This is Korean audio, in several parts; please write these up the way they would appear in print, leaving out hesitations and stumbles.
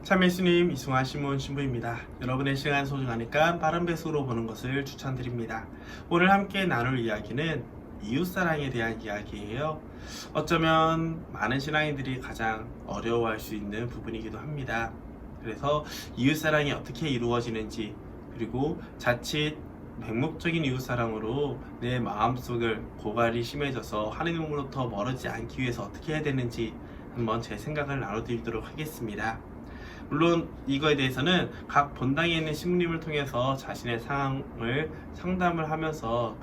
참 예수님 이승환 시몬 신부입니다. 여러분의 시간 소중하니까 빠른 배속으로 보는 것을 추천드립니다. 오늘 함께 나눌 이야기는 이웃사랑에 대한 이야기예요. 어쩌면 많은 신앙인들이 가장 어려워할 수 있는 부분이기도 합니다. 그래서 이웃사랑이 어떻게 이루어지는지, 그리고 자칫 맹목적인 이웃사랑으로 내 마음속을 고갈이 심해져서 하느님으로부터 멀어지지 않기 위해서 어떻게 해야 되는지 한번 제 생각을 나눠드리도록 하겠습니다. 물론 이거에 대해서는 각 본당에 있는 신부님을 통해서 자신의 상황을 상담을 하면서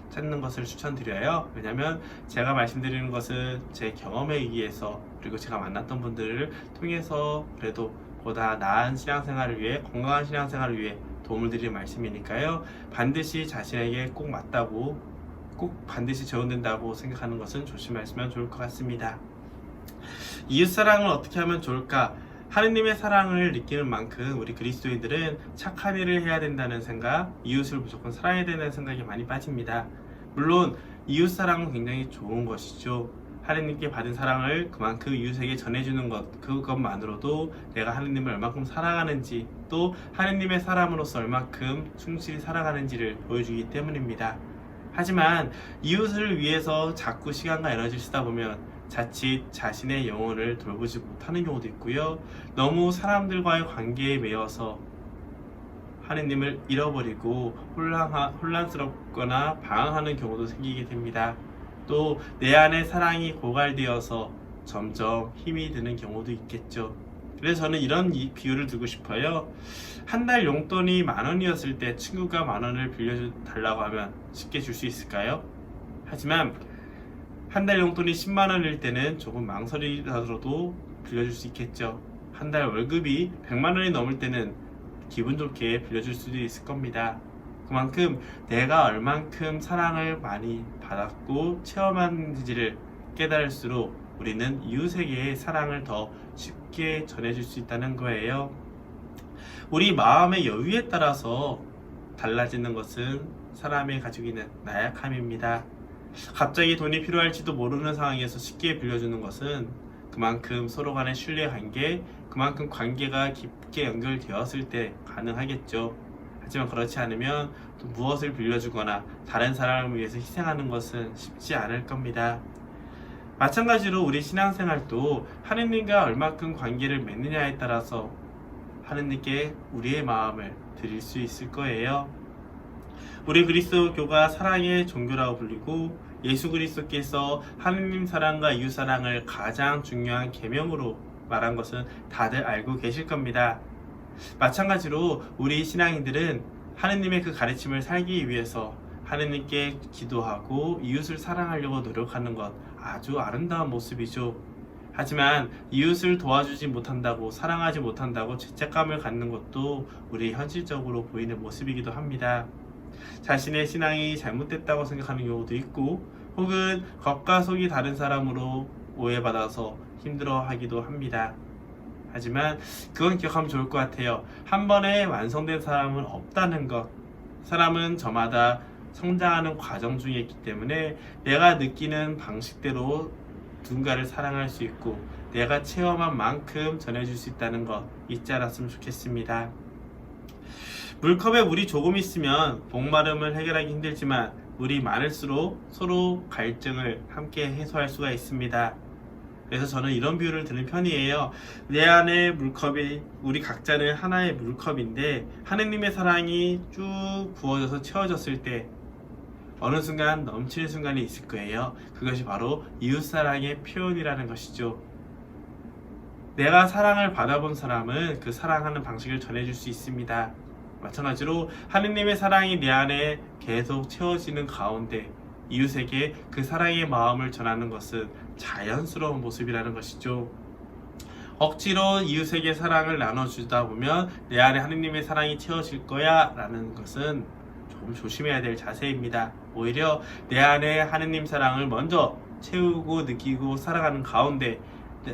찾는 것을 추천드려요. 왜냐하면 제가 말씀드리는 것은 제 경험에 의해서, 그리고 제가 만났던 분들을 통해서 그래도 보다 나은 신앙생활을 위해, 건강한 신앙생활을 위해 도움을 드리는 말씀이니까요. 반드시 자신에게 꼭 맞다고, 꼭 반드시 적용된다고 생각하는 것은 조심하시면 좋을 것 같습니다. 이웃사랑을 어떻게 하면 좋을까? 하느님의 사랑을 느끼는 만큼 우리 그리스도인들은 착한 일을 해야 된다는 생각, 이웃을 무조건 사랑해야 된다는 생각이 많이 빠집니다. 물론 이웃사랑은 굉장히 좋은 것이죠. 하느님께 받은 사랑을 그만큼 이웃에게 전해주는 것, 그것만으로도 내가 하느님을 얼마큼 사랑하는지, 또 하느님의 사람으로서 얼마큼 충실히 살아가는지를 보여주기 때문입니다. 하지만 이웃을 위해서 자꾸 시간과 에너지를 쓰다 보면 자칫 자신의 영혼을 돌보지 못하는 경우도 있고요. 너무 사람들과의 관계에 매여서 하느님을 잃어버리고 혼란스럽거나 방황하는 경우도 생기게 됩니다. 또 내 안에 사랑이 고갈되어서 점점 힘이 드는 경우도 있겠죠. 그래서 저는 이런 비유를 두고 싶어요. 한 달 용돈이 10,000원이었을 때 친구가 10,000원을 빌려달라고 하면 쉽게 줄 수 있을까요? 하지만 한 달 용돈이 100,000원일 때는 조금 망설이더라도 빌려줄 수 있겠죠. 한 달 월급이 100,000원이 넘을 때는 기분 좋게 빌려줄 수도 있을 겁니다. 그만큼 내가 얼만큼 사랑을 많이 받았고 체험하는지를 깨달을수록 우리는 이웃에게 사랑을 더 쉽게 전해줄 수 있다는 거예요. 우리 마음의 여유에 따라서 달라지는 것은 사람이 가지고 있는 나약함입니다. 갑자기 돈이 필요할지도 모르는 상황에서 쉽게 빌려주는 것은 그만큼 서로 간의 신뢰관계, 그만큼 관계가 깊게 연결되었을 때 가능하겠죠. 하지만 그렇지 않으면 또 무엇을 빌려주거나 다른 사람을 위해서 희생하는 것은 쉽지 않을 겁니다. 마찬가지로 우리 신앙생활도 하느님과 얼마큼 관계를 맺느냐에 따라서 하느님께 우리의 마음을 드릴 수 있을 거예요. 우리 그리스도교가 사랑의 종교라고 불리고 예수 그리스도께서 하느님 사랑과 이웃 사랑을 가장 중요한 계명으로 말한 것은 다들 알고 계실 겁니다. 마찬가지로 우리 신앙인들은 하느님의 그 가르침을 살기 위해서 하느님께 기도하고 이웃을 사랑하려고 노력하는 것, 아주 아름다운 모습이죠. 하지만 이웃을 도와주지 못한다고, 사랑하지 못한다고 죄책감을 갖는 것도 우리 현실적으로 보이는 모습이기도 합니다. 자신의 신앙이 잘못됐다고 생각하는 경우도 있고, 혹은 겉과 속이 다른 사람으로 오해받아서 힘들어하기도 합니다. 하지만 그건 기억하면 좋을 것 같아요. 한 번에 완성된 사람은 없다는 것. 사람은 저마다 성장하는 과정 중에 있기 때문에 내가 느끼는 방식대로 누군가를 사랑할 수 있고 내가 체험한 만큼 전해줄 수 있다는 것 잊지 않았으면 좋겠습니다. 물컵에 물이 조금 있으면 목마름을 해결하기 힘들지만 물이 많을수록 서로 갈증을 함께 해소할 수가 있습니다. 그래서 저는 이런 비유를 드는 편이에요. 내 안에 물컵이, 우리 각자는 하나의 물컵인데 하느님의 사랑이 쭉 부어져서 채워졌을 때 어느 순간 넘치는 순간이 있을 거예요. 그것이 바로 이웃사랑의 표현이라는 것이죠. 내가 사랑을 받아본 사람은 그 사랑하는 방식을 전해줄 수 있습니다. 마찬가지로 하느님의 사랑이 내 안에 계속 채워지는 가운데 이웃에게 그 사랑의 마음을 전하는 것은 자연스러운 모습이라는 것이죠. 억지로 이웃에게 사랑을 나눠주다 보면 내 안에 하느님의 사랑이 채워질 거야 라는 것은 조금 조심해야 될 자세입니다. 오히려 내 안에 하느님 사랑을 먼저 채우고 느끼고 살아가는 가운데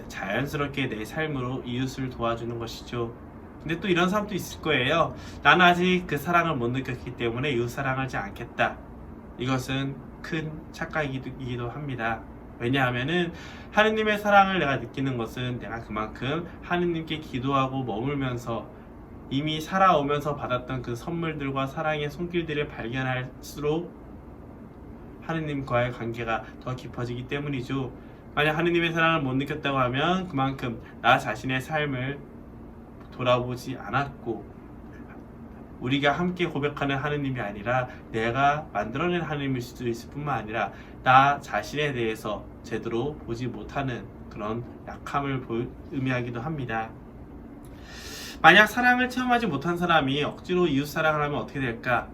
자연스럽게 내 삶으로 이웃을 도와주는 것이죠. 근데 또 이런 사람도 있을 거예요. 나는 아직 그 사랑을 못 느꼈기 때문에 이웃 사랑하지 않겠다. 이것은 큰 착각이기도 합니다. 왜냐하면은 하느님의 사랑을 내가 느끼는 것은 내가 그만큼 하느님께 기도하고 머물면서 이미 살아오면서 받았던 그 선물들과 사랑의 손길들을 발견할수록 하느님과의 관계가 더 깊어지기 때문이죠. 만약 하느님의 사랑을 못 느꼈다고 하면 그만큼 나 자신의 삶을 돌아보지 않았고, 우리가 함께 고백하는 하느님이 아니라 내가 만들어낸 하느님일 수도 있을 뿐만 아니라 나 자신에 대해서 제대로 보지 못하는 그런 약함을 의미하기도 합니다. 만약 사랑을 체험하지 못한 사람이 억지로 이웃사랑을 하면 어떻게 될까?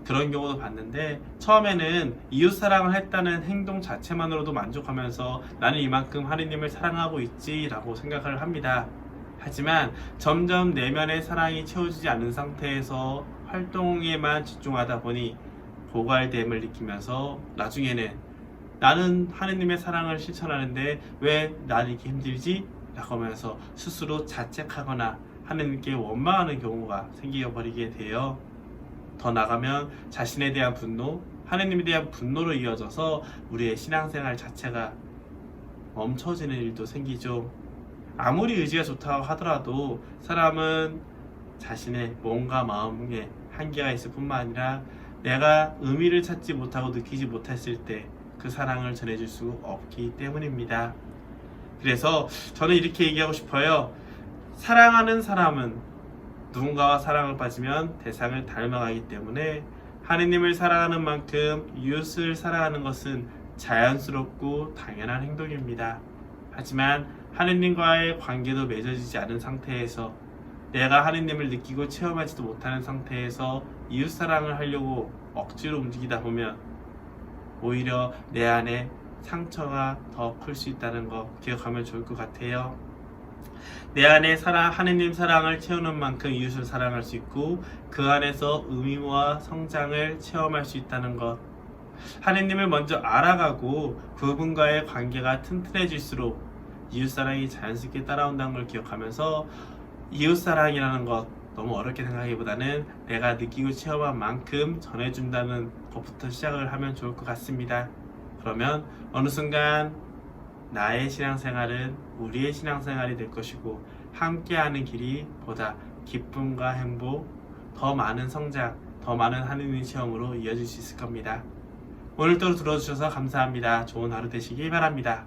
그런 경우도 봤는데, 처음에는 이웃사랑을 했다는 행동 자체만으로도 만족하면서 나는 이만큼 하느님을 사랑하고 있지 라고 생각을 합니다. 하지만 점점 내면의 사랑이 채워지지 않은 상태에서 활동에만 집중하다 보니 고갈됨을 느끼면서 나중에는 나는 하느님의 사랑을 실천하는데 왜 나는 이렇게 힘들지? 라고 하면서 스스로 자책하거나 하느님께 원망하는 경우가 생겨버리게 돼요. 더 나가면 자신에 대한 분노, 하느님에 대한 분노로 이어져서 우리의 신앙생활 자체가 멈춰지는 일도 생기죠. 아무리 의지가 좋다고 하더라도 사람은 자신의 몸과 마음에 한계가 있을 뿐만 아니라 내가 의미를 찾지 못하고 느끼지 못했을 때 그 사랑을 전해줄 수 없기 때문입니다. 그래서 저는 이렇게 얘기하고 싶어요. 사랑하는 사람은 누군가와 사랑을 빠지면 대상을 닮아가기 때문에 하느님을 사랑하는 만큼 이웃을 사랑하는 것은 자연스럽고 당연한 행동입니다. 하지만 하느님과의 관계도 맺어지지 않은 상태에서 내가 하느님을 느끼고 체험하지도 못하는 상태에서 이웃사랑을 하려고 억지로 움직이다 보면 오히려 내 안에 상처가 더 클 수 있다는 거 기억하면 좋을 것 같아요. 내 안에 하느님 사랑을 채우는 만큼 이웃을 사랑할 수 있고 그 안에서 의미와 성장을 체험할 수 있다는 것, 하느님을 먼저 알아가고 그분과의 관계가 튼튼해질수록 이웃사랑이 자연스럽게 따라온다는 걸 기억하면서 이웃사랑이라는 것 너무 어렵게 생각하기보다는 내가 느끼고 체험한 만큼 전해준다는 것부터 시작을 하면 좋을 것 같습니다. 그러면 어느 순간 나의 신앙생활은 우리의 신앙생활이 될 것이고 함께하는 길이 보다 기쁨과 행복, 더 많은 성장, 더 많은 하느님 체험으로 이어질 수 있을 겁니다. 오늘도 들어주셔서 감사합니다. 좋은 하루 되시길 바랍니다.